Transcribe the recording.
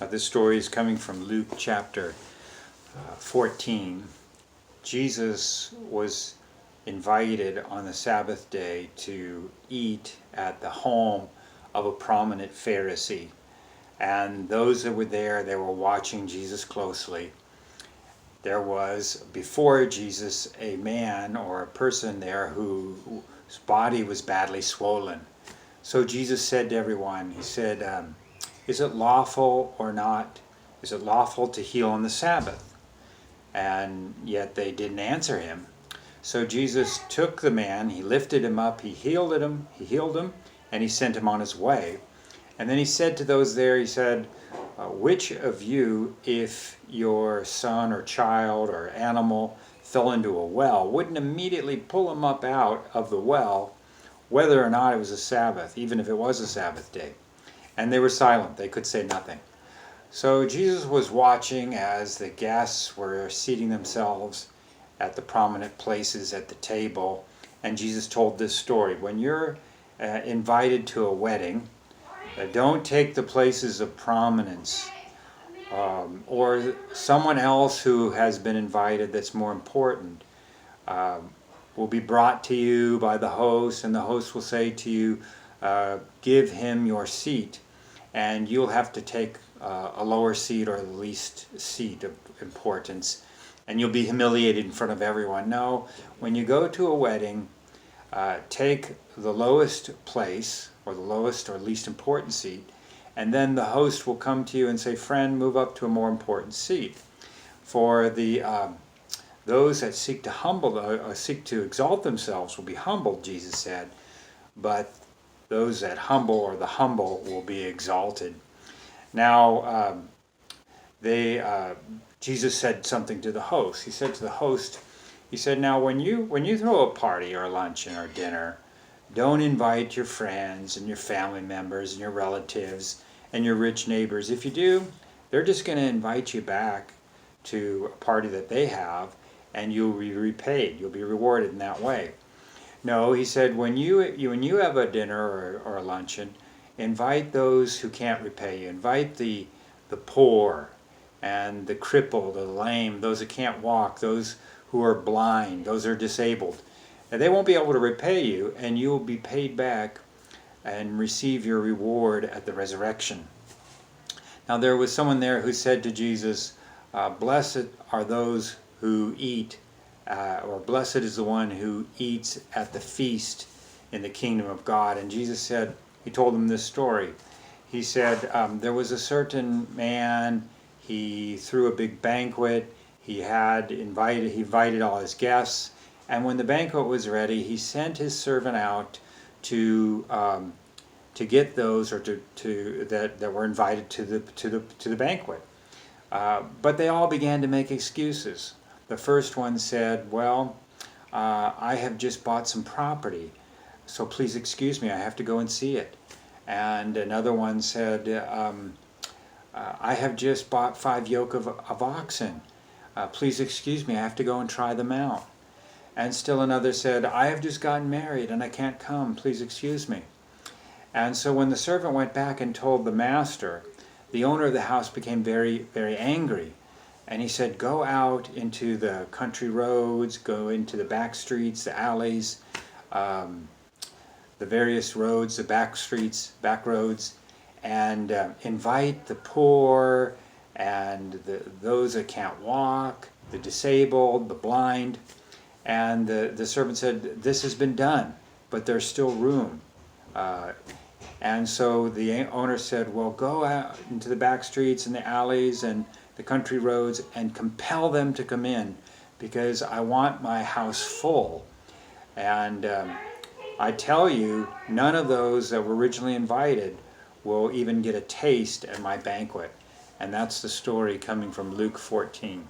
This story is coming from Luke chapter 14. Jesus was invited on the Sabbath day to eat at the home of a prominent Pharisee. And those that were there, they were watching Jesus closely. There was, before Jesus, a man or a person there whose body was badly swollen. So Jesus said to everyone, he said, is it lawful or not? Is it lawful to heal on the Sabbath? And yet they didn't answer him. So Jesus took the man, he lifted him up, he healed him, and he sent him on his way. And then he said to those there, he said, which of you, if your son or child or animal fell into a well, wouldn't immediately pull him up out of the well, whether or not it was a Sabbath, even if it was a Sabbath day? And they were silent. They could say nothing. So Jesus was watching as the guests were seating themselves at the prominent places at the table. And Jesus told this story. When you're invited to a wedding, don't take the places of prominence or someone else who has been invited that's more important will be brought to you by the host, and the host will say to you, give him your seat, and you'll have to take a lower seat or the least seat of importance, and you'll be humiliated in front of everyone. No, when you go to a wedding, take the lowest place, or the lowest or least important seat, and then the host will come to you and say, friend, move up to a more important seat. For those that seek to exalt themselves will be humbled, Jesus said, but those that humble or the humble will be exalted. Now, Jesus said something to the host. He said to the host, he said, now when you throw a party or a luncheon or dinner, don't invite your friends and your family members and your relatives and your rich neighbors. If you do, they're just going to invite you back to a party that they have, and you'll be repaid. You'll be rewarded in that way. No, he said, when you have a dinner or a luncheon, invite those who can't repay you. Invite the poor and the crippled, the lame, those that can't walk, those who are blind, those who are disabled. And they won't be able to repay you, and you will be paid back and receive your reward at the resurrection. Now there was someone there who said to Jesus, blessed are those who eat, or blessed is the one who eats at the feast in the kingdom of God. And Jesus said, he told them this story. He said, there was a certain man, he threw a big banquet, he invited all his guests, and when the banquet was ready, he sent his servant out to get those that were invited to the banquet. But they all began to make excuses. The first one said, well, I have just bought some property, so please excuse me, I have to go and see it. And another one said, I have just bought 5 yoke of oxen. Please excuse me, I have to go and try them out. And still another said, I have just gotten married and I can't come, please excuse me. And so when the servant went back and told the master, the owner of the house became very, very angry. And he said, go out into the country roads, go into the back streets, the alleys, the various roads, the back streets, back roads, and invite the poor and those that can't walk, the disabled, the blind. And the servant said, this has been done, but there's still room. And so the owner said, well, go out into the back streets and the alleys and the country roads and compel them to come in, because I want my house full. And I tell you, none of those that were originally invited will even get a taste at my banquet. And that's the story coming from Luke 14.